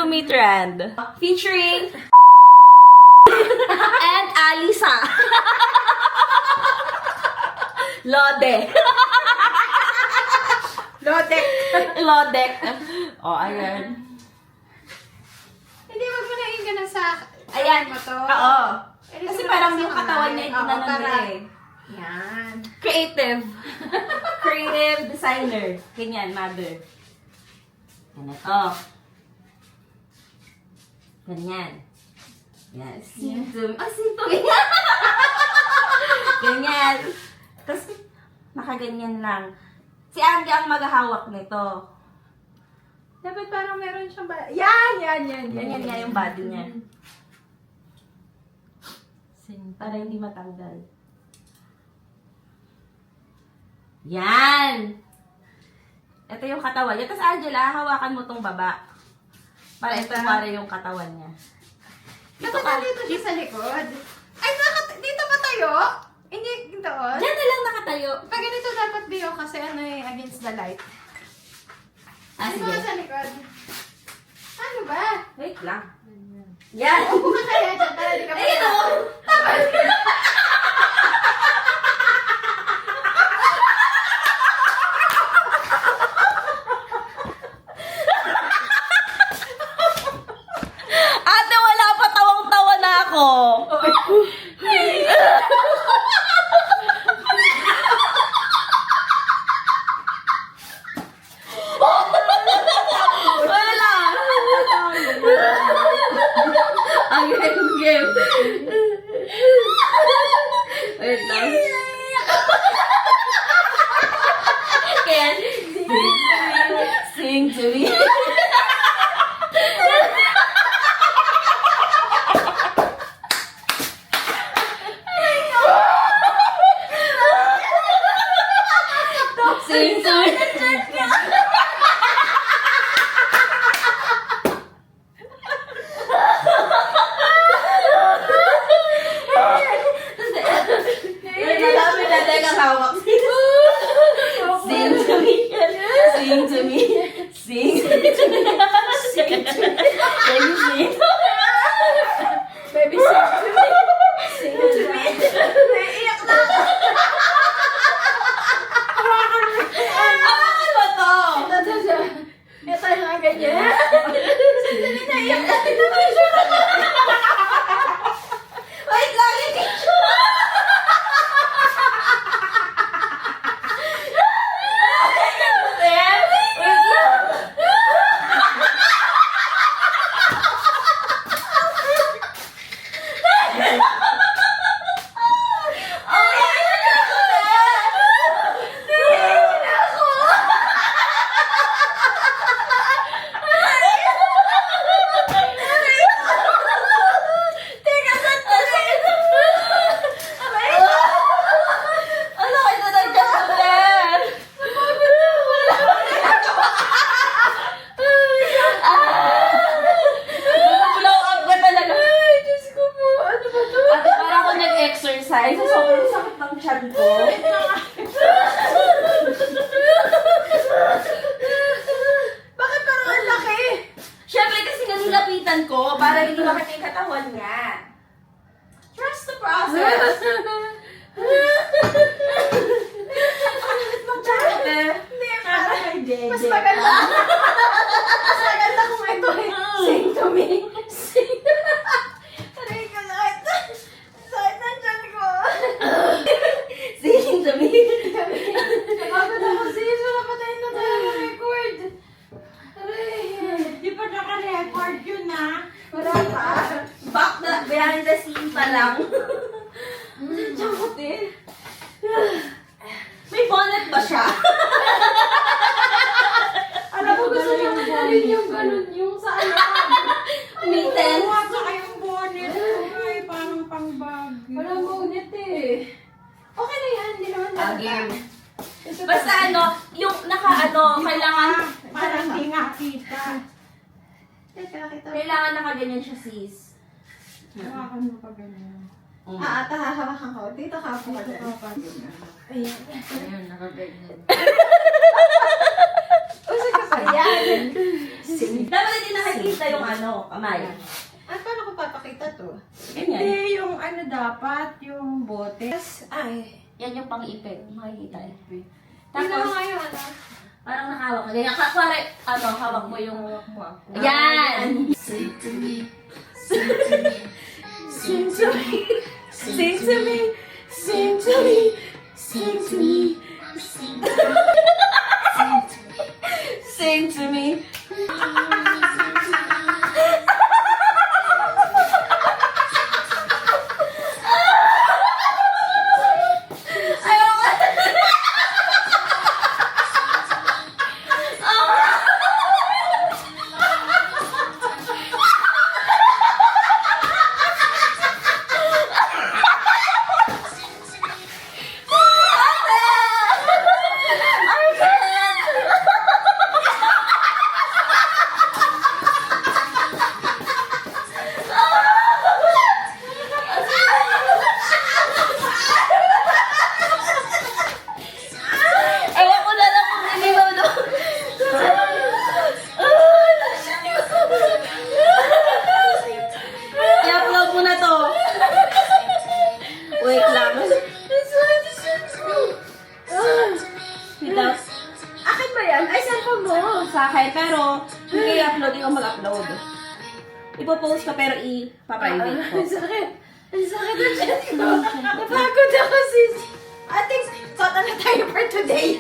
Me trend. Featuring and Alisa. Lode. Lodek. Lodek. Oh, ayan. Hindi, wag mo na yung ganun sa... Ayan. mo to. Oo. Pwede Kasi siguro parang sa yung kamay. katawan niya, Oo, inanon nila para- eh. Yan. Creative. Creative designer. Ganyan, mother. Ganito. Ganyan. Yan. Symptom. Ah, symptom. Ganyan. Tapos, nakaganyan lang. Si Angie ang maghahawak nito. Dapat parang meron siyang... Yan. Ganyan nga yung body niya. Para hindi matanggal. Yan! Ito yung katawan niya. Tapos Angela, hawakan mo tong baba. Para ito para yung katawan niya. Dapat nandito siya sa likod. Ay, dito ba tayo? Hindi doon. Diyan na lang nakatayo. Pag ganito dapat Dio kasi ano eh, against the light. Ah, Dito ka sige. sa likod. Ano ba? Wait lang. Yan! Upo ka kaya dyan para di ka Ayun o! Ate, wala pa tawang-tawa na ako. Wala. Ang game. Wait lang. Kaya, sing to me. Sing to me. Madami na teka hawak. Sing to me. Sing to me. Sing to me. Sing to me. Baby, sing. Baby, sing to me. Naiiyak na ako. Hawakan mo to. Ito yung ganyan. Sandali, naiiyak na. Wait lang, hindi. Exercise. Sobrang sakit ng tiyan ko. Bakit parang ang laki? Siyempre kasi nanilapitan ko para hindi makita yung katawan niya. Trust the process. Hindi, mas maganda. Mas maganda kung ito eh. Sing to me. Sing. Aray ka, sakit. Sakit ng tiyan ko. Sing to me. Napagod ako sis. Wala pa tayo na tayo record. Aray. Di pa naka-record yun ah. Wala pa. Back the behind the scene pa lang. Tsakot eh. May bonnet ba siya? Alam ko gusto niya rin yung ganun yung sa ano. Mittens. At saka yung bonnet. Ay, parang pang-bag. Walang bonnet eh. Okay na yan. Hindi naman Again. Ito Basta ano, yung kailangan, Parang di nga kita. kailangan nakaganyan siya sis. Hawakan mo pa ganyan. Ata, hahawakan ko. Dito ka po ka dyan. Ayan. Ayun, nakaganyan. Uso ka pa yan. Dapat hindi nakikita yung ano, kamay. Ay, paano ko papakita to? Ganyan. Hindi, yung ano dapat, yung bote. Ay. Yan yung pang-ipit. Makikita eh. Tingnan mo Tapos, nga yung ano. parang nakahawak ka. Ganyan. Kuwari, ano, hawak mo yung... Hawak mo ako. Yan! Sing to me. Sing to me. Sing to me. Sing to me. Sing to me. Sing to me. Sing to me. Ewan ko na lang kung hindi mo doon. I-upload mo na to. Wait lang. Without Akin ba yan? Ay, cellphone mo. sa akin, pero hindi i-upload, ikaw mag-upload. Ipopost ka pero i-private ko. Ang sakit. Ang sakit ang chat ko. Napagod ako sis. I think, kota na tayo for today.